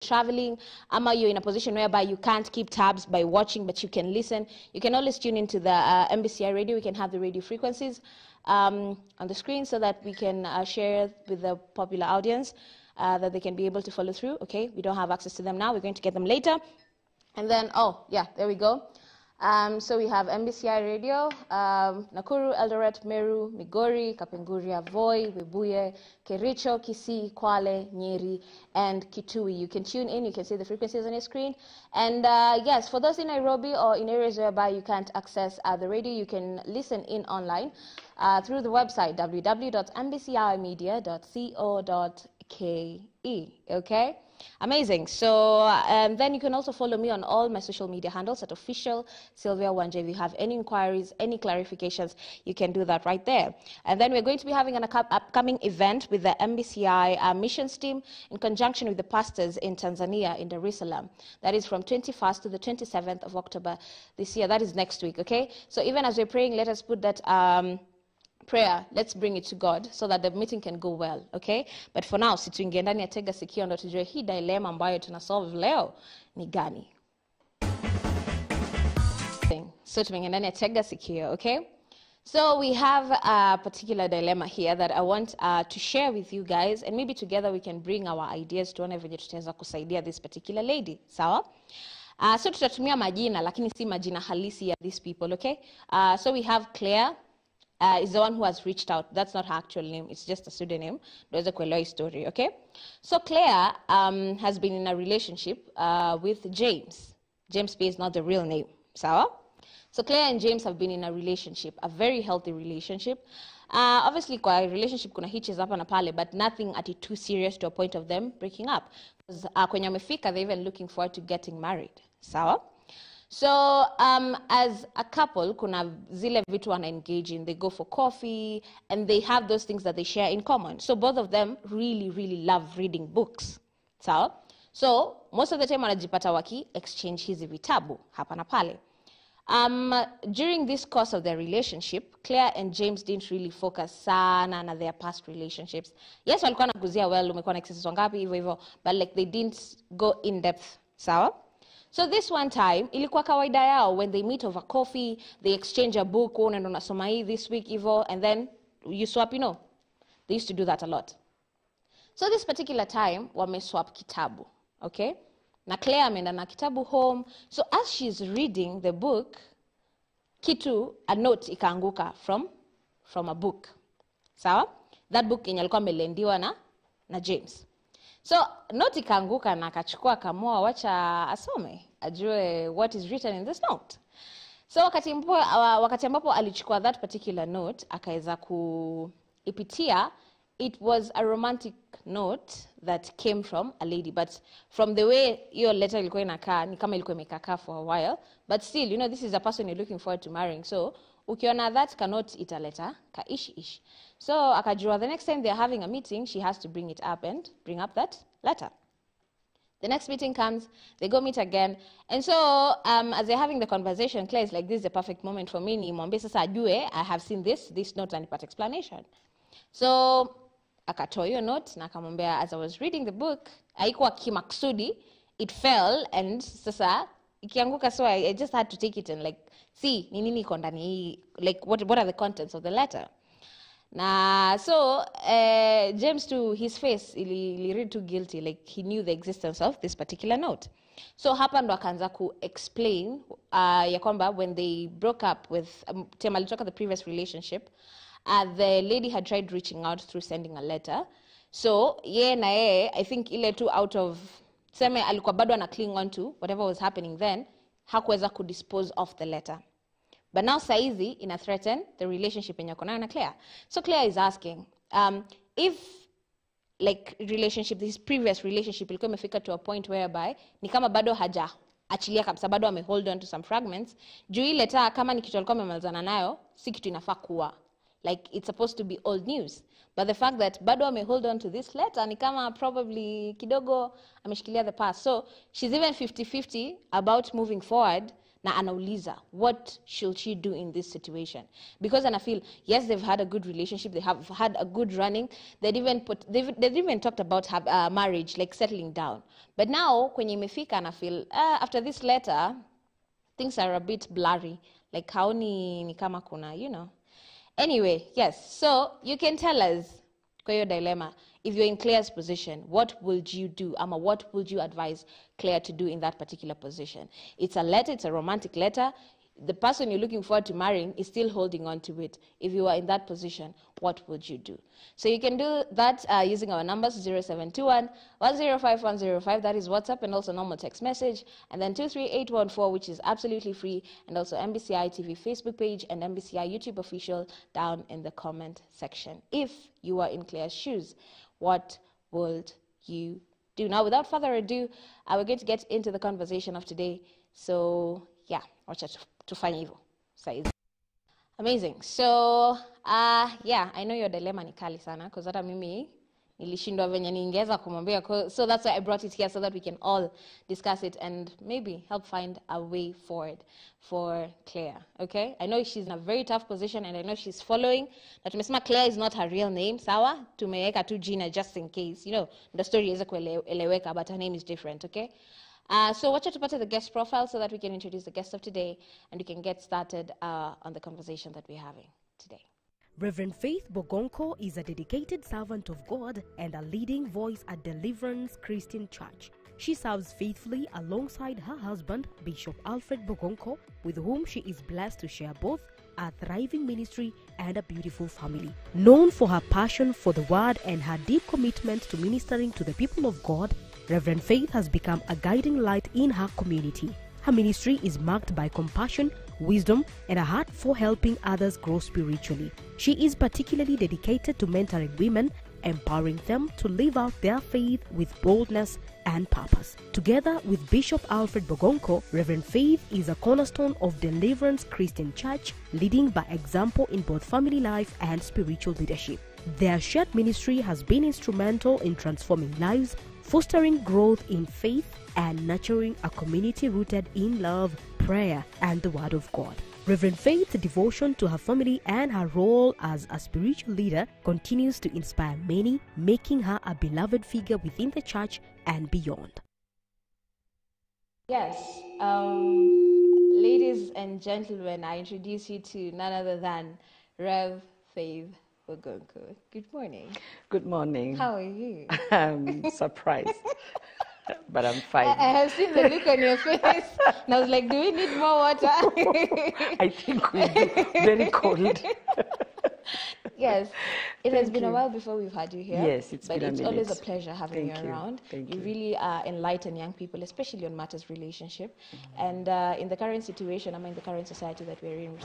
traveling, ama you're in a position whereby you can't keep tabs by watching, but you can listen, you can always tune into the MBCI radio. We can have the radio frequencies on the screen so that we can share with the popular audience that they can be able to follow through. Okay, we don't have access to them now. We're going to get them later. And then, oh, yeah, there we go. So we have MBCI Radio, Nakuru, Eldoret, Meru, Migori, Kapenguria, Voi, Webuye, Kericho, Kisii, Kwale, Nyeri, and Kitui. You can tune in, you can see the frequencies on your screen. And yes, for those in Nairobi or in areas whereby you can't access the radio, you can listen in online through the website www.mbcimedia.co.ke. Okay? Amazing. So then you can also follow me on all my social media handles at official Sylvia Wanje. If you have any inquiries, any clarifications, you can do that right there. And then we're going to be having an upcoming event with the MBCI missions team in conjunction with the pastors in Tanzania, in Dar es Salaam. That is from 21st to the 27th of October this year. That is next week, okay? So even as we're praying, let us put that prayer, let's bring it to God so that the meeting can go well, okay? But for now, situingia ndani ya tega sikio ndo tujue hii dilemma ambayo tunasolve leo ni gani. So tuingia ndani ya tega sikio, okay? So we have a particular dilemma here that I want to share with you guys, and maybe together we can bring our ideas tuone vile tutaweza kusaidia this particular lady, sawa? So tutatumia majina lakini si majina halisi ya these people, okay? So we have Claire. Is the one who has reached out. That's not her actual name. It's just a pseudonym. Does a kuelewa story, okay? So Claire has been in a relationship with James. James P is not the real name. Sawa? So Claire and James have been in a relationship, a very healthy relationship. Obviously, kwa relationship kuna hitches hapa na pale, but nothing at it too serious to a point of them breaking up. Because kwenye wamefika, they're even looking forward to getting married. Sawa? So as a couple, kuna zile vitu wana engage in. They go for coffee and they have those things that they share in common. So both of them really, really love reading books. So most of the time wanajipata waki exchange hizi vitabu hapa na pale. During this course of their relationship, Claire and James didn't really focus sana na their past relationships. Yes, walikuwa nakuzia well, umekuwa na excesses wangapi hivyo hivyo, but like they didn't go in depth. Sawa? So this one time, ilikuwa kawaida yao, when they meet over coffee, they exchange a book, unaenda unasoma hii this week hivyo, and then you swap, you know. They used to do that a lot. So this particular time, wameswap kitabu, okay? Na Claire ameenda na kitabu home. So as she's reading the book, a note ikaanguka from a book. Sawa? That book yenye alikuwa amelendiwa na James. So note ikaanguka na akachukua kamua wacha asome, ajue what is written in this note. So wakati ambapo alichukua that particular note, akaweza kuipitia, it was a romantic note that came from a lady, but from the way your letter ilikuwa inakaa, ni kama ilikuwa imekaa for a while, but still, you know, this is a person you're looking forward to marrying, so ukiona that note italeta ka ish. So akajua the next time they're having a meeting, she has to bring it up and bring up that letter. The next meeting comes, they go meet again, and so as they're having the conversation, Claire is like, this is the perfect moment for me, nimwambie sasa ajue, I have seen this note and part explanation. So akatoa hiyo note na akamwambia, as I was reading the book, haikuwa kimaksudi, it fell, and sasa ikianguka, so I just had to take it and like see ni nini iko ndani hii, like what are the contents of the letter. Na so James, to his face, he read too guilty, like he knew the existence of this particular note. So hapa ndo akaanza ku explain ya kwamba when they broke up with alitoka the previous relationship, the lady had tried reaching out through sending a letter. So I think ile tu out of seme alikuwa bado ana cling on to whatever was happening then, hakuweza ku dispose of the letter. But now saizi ina threaten the relationship yenye kona na Claire. So Claire is asking, if like relationship, this previous relationship ilikuwa imefika to a point whereby ni kama bado haja achilia kabisa, bado ame hold on to some fragments, juu ile taa kama ni kitu alikuwa amemalizana nayo, si kitu inafaa kuwa. Like it's supposed to be old news. But the fact that bado ame hold on to this letter, ni kama probably kidogo ameshikilia the past. So she's even 50-50 about moving forward, na anauliza, what should she do in this situation? Because and I feel, yes, they've had a good relationship, they have had a good running, they've even talked about marriage, like settling down. But now, kwenye imefika, and I feel, after this letter, things are a bit blurry. Like haoni ni kama kuna, you know. Anyway, yes, so you can tell us, kwa hiyo dilemma, if you're in Claire's position, what would you do? Ama what would you advise Claire to do in that particular position? It's a letter, it's a romantic letter. The person you're looking forward to marrying is still holding on to it. If you are in that position, what would you do? So you can do that using our numbers, 0721 105 105, that is WhatsApp, and also normal text message, and then 23814, which is absolutely free, and also MBCI TV Facebook page and MBCI YouTube official down in the comment section. If you are in Claire's shoes, what would you do? Now, without further ado, we're going to get into the conversation of today. So, yeah, wacha tufanye hivyo saizi. Amazing. So, yeah, I know your dilemma ni kali sana, because hata mimi nilishindwa venye niingeza kumwambia. So that's why I brought it here, so that we can all discuss it and maybe help find a way forward for Claire. Okay? I know she's in a very tough position, and I know she's following. Na tumesema Claire is not her real name, sawa? Tumeweka tu jina just in case. You know, the story iweze kueleweka, but her name is different, okay? So watch out to put the guest profile so that we can introduce the guest of today and we can get started on the conversation that we're having today. Reverend Faith Bogonko is a dedicated servant of God and a leading voice at Deliverance Christian Church. She serves faithfully alongside her husband, Bishop Alfred Bogonko, with whom she is blessed to share both a thriving ministry and a beautiful family. Known for her passion for the word and her deep commitment to ministering to the people of God, Reverend Faith has become a guiding light in her community. Her ministry is marked by compassion, wisdom, and a heart for helping others grow spiritually. She is particularly dedicated to mentoring women, empowering them to live out their faith with boldness and purpose. Together with Bishop Alfred Bogonko, Reverend Faith is a cornerstone of Deliverance Christian Church, leading by example in both family life and spiritual leadership. Their shared ministry has been instrumental in transforming lives, fostering growth in faith, and nurturing a community rooted in love, prayer, and the Word of God. Reverend Faith's devotion to her family and her role as a spiritual leader continues to inspire many, making her a beloved figure within the church and beyond. Yes, ladies and gentlemen, I introduce you to none other than Rev Faith Bogonko. Good morning. Good morning. How are you? I'm surprised, but I'm fine. I have seen the look on your face, and I was like, do we need more water? I think we do. Very cold. Yes, it has been a while before we've had you here. Yes, it's been a minute. But it's always a pleasure having you around. Thank you. You really enlighten young people, especially on matters relationship. And in the current situation, in the current society that we're in,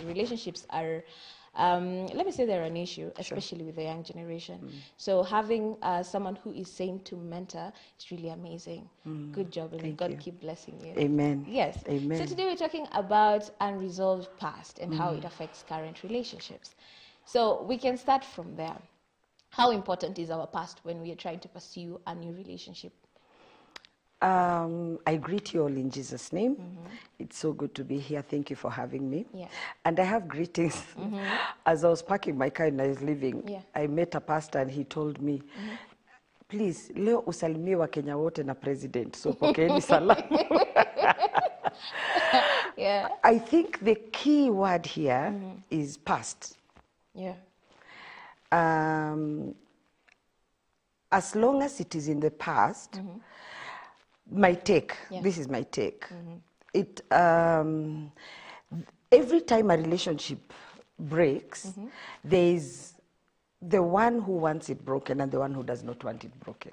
relationships are, let me say, they're an issue, especially with the young generation. So having someone who is sane to mentor is really amazing. Good job, and God keep blessing you. Amen. Yes. Amen. So today we're talking about unresolved past and how it affects current relationships. So we can start from there. How important is our past when we are trying to pursue a new relationship? I greet you all in Jesus' name. It's so good to be here. Thank you for having me. Yeah. And I have greetings. As I was parking my car and I was leaving, I met a pastor and he told me, please, leo usalimie wa Kenya wote na president. So pokeeni salamu. Yeah. I think the key word here is past. Yeah. As long as it is in the past, my take, this is my take, it, every time a relationship breaks, there is the one who wants it broken and the one who does not want it broken.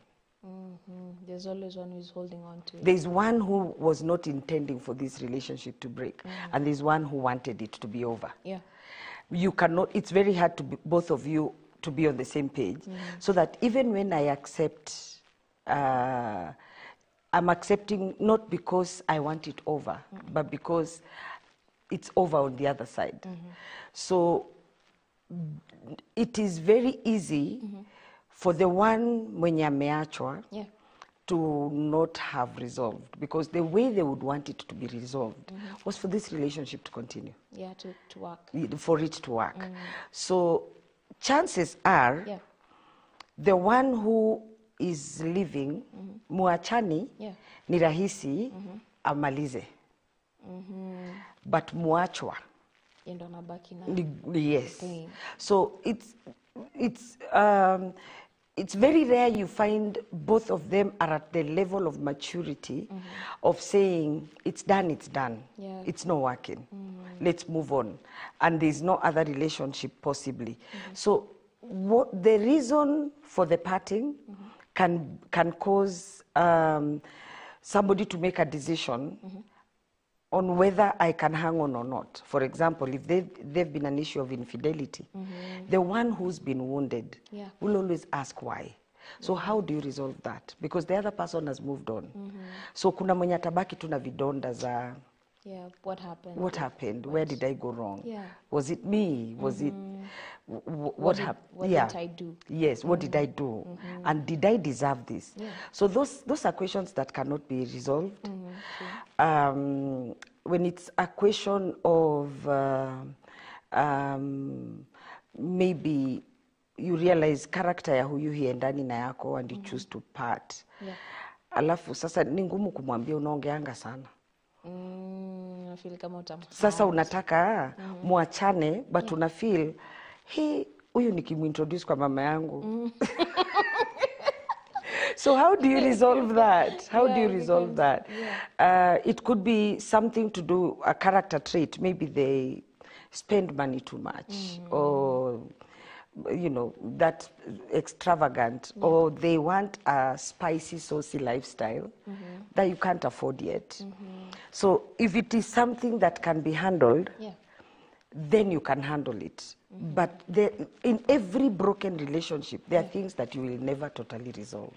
There's always one who's holding on to it. There's one who was not intending for this relationship to break, and there's one who wanted it to be over. Yeah. You cannot, it's very hard to be, both of you to be on the same page, so that even when I accept, I'm accepting not because I want it over, but because it's over on the other side. So it is very easy for the one mwenye ameachwa to not have resolved, because the way they would want it to be resolved was for this relationship to continue, Yeah, to work. for it to work. So chances are Yeah. the one who is living, muachani, Yeah. ni rahisi amalize, but muachwa, Yeye ndo anabaki na yes. pain. So it's very rare you find both of them are at the level of maturity of saying it's done, Yeah. it's not working, let's move on, and there's no other relationship possibly. So what the reason for the parting can cause somebody to make a decision on whether I can hang on or not. For example, if they've been an issue of infidelity, the one who's been wounded Yeah. will always ask why. So how do you resolve that? Because the other person has moved on. So kuna mwenye atabaki tu na vidonda za Yeah, what happened? what happened? Where did I go wrong? Yeah. Was it me? Was it what happened? What Yeah. did I do? Yes, what did I do? And did I deserve this? Yeah. So those are questions that cannot be resolved. When it's a question of maybe you realize character ya huyu hiendani na yako and you choose to part. Yeah. Alafu sasa ni ngumu kumwambia unaongeanga sana. I feel kama utamhurt. Sasa unataka muachane but una feel huyu nikimintroduce kwa mama yangu. So how do you resolve that? How do you resolve that? It could be something to do, a character trait. Maybe they spend money too much, or you know, that extravagant, or they want a spicy, saucy lifestyle that you can't afford yet. So if it is something that can be handled, then you can handle it. But in every broken relationship, there are things that you will never totally resolve.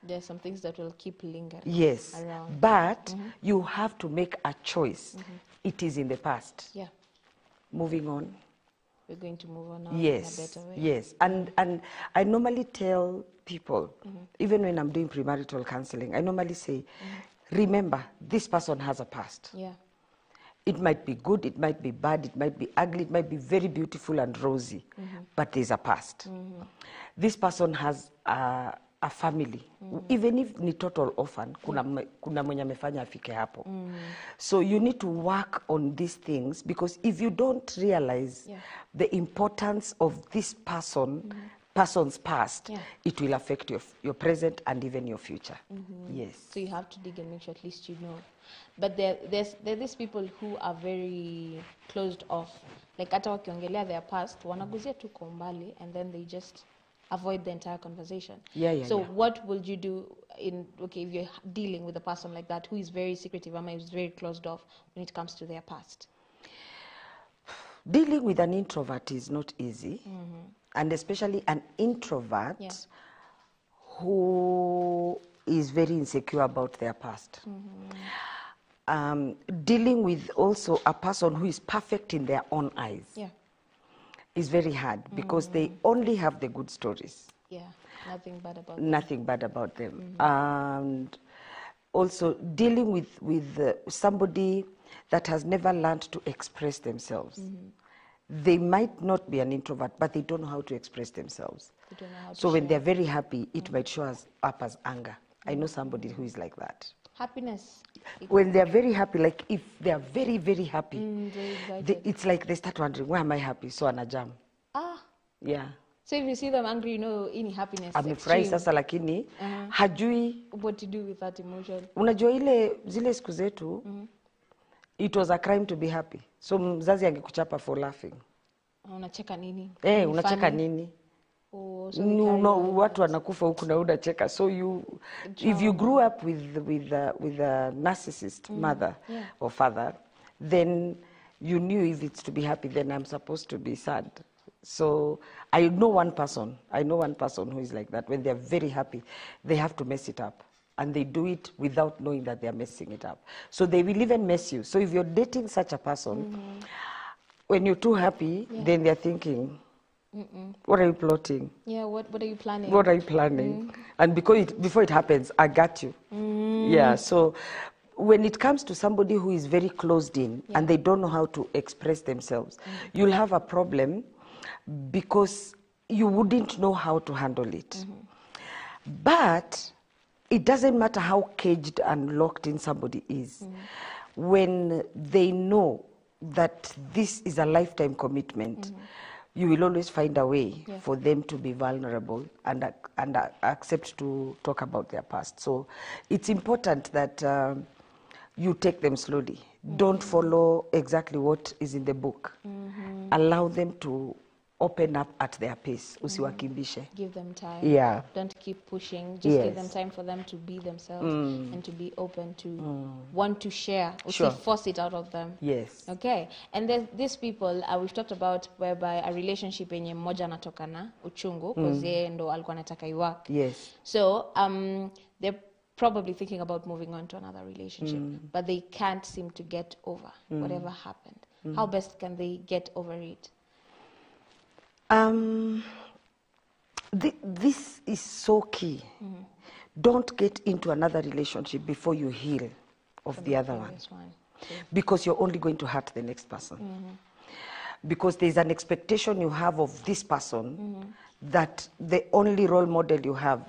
There are some things that will keep lingering. Yes, around. but you have to make a choice. It is in the past. Yeah. Moving on. We're going to move on now Yes, in a better way. yes. And I normally tell people, even when I'm doing premarital counseling, I normally say, remember, this person has a past. Yeah. It might be good, it might be bad, it might be ugly, it might be very beautiful and rosy, but there's a past. This person has a family. Even if ni total orphan, kuna mwenye amefanya afike hapo. So you need to work on these things, because if you don't realize the importance of this person's past, it will affect your present and even your future. Yes. So you have to dig and make sure at least you know. But there are these people who are very closed off. Like hata wakiongelea their past, wanaguzia tu kwa umbali, and then they just avoid the entire conversation. So what will you do if you're dealing with a person like that who is very secretive, who is very closed off when it comes to their past? Dealing with an introvert is not easy, and especially an introvert who is very insecure about their past. Dealing with also a person who is perfect in their own eyes is very hard, because they only have the good stories. Yeah, nothing bad about them. Nothing bad about them. And also dealing with somebody that has never learned to express themselves. They might not be an introvert, but they don't know how to express themselves. They don't know how to So when share. they're very happy, it might show up as anger. I know somebody who is like that. Happiness. When they're very happy, like if they're very, very happy, Very excited. it's like they start wondering, why am I happy? So anajam. Yeah. So if you see them angry, you know, any happiness. Amefurahi extreme. sasa, lakini hajui. What to do with that emotion? Unajua zile siku zetu, it was a crime to be happy. So mzazi angekuchapa for laughing. Unacheka nini? Unacheka nini? Oh, so Watu wanakufa huku na unacheka. So if you grew up with a narcissist mother or father, then you knew if it's to be happy, then I'm supposed to be sad. So I know one person who is like that. When they're very happy, they have to mess it up. And they do it without knowing that they're messing it up. So they will even mess you. So if you're dating such a person, when you're too happy, then they're thinking, What are you plotting? Yeah, what are you planning? What are you planning? And before it happens, I got you. Yeah, so when it comes to somebody who is very closed in and they don't know how to express themselves, you'll have a problem because you wouldn't know how to handle it. But it doesn't matter how caged and locked in somebody is. When they know that this is a lifetime commitment, you will always find a way for them to be vulnerable and accept to talk about their past. So it's important that you take them slowly. Don't follow exactly what is in the book. Allow them to open up at their pace. Usiwakimbishe. Give them time. Yeah. Don't keep pushing. Just give them time for them to be themselves and to be open to want to share. Sure. Force it out of them. Yes. Okay. And there's these people we've talked about whereby a relationship yenye mmoja anatoka na uchungu because yeye ndo alikuwa anataka iwork. Yes. So they're probably thinking about moving on to another relationship, but they can't seem to get over whatever happened. How best can they get over it? This is so key. Don't get into another relationship before you heal of the other one. Because you're only going to hurt the next person. Because there's an expectation you have of this person that the only role model you have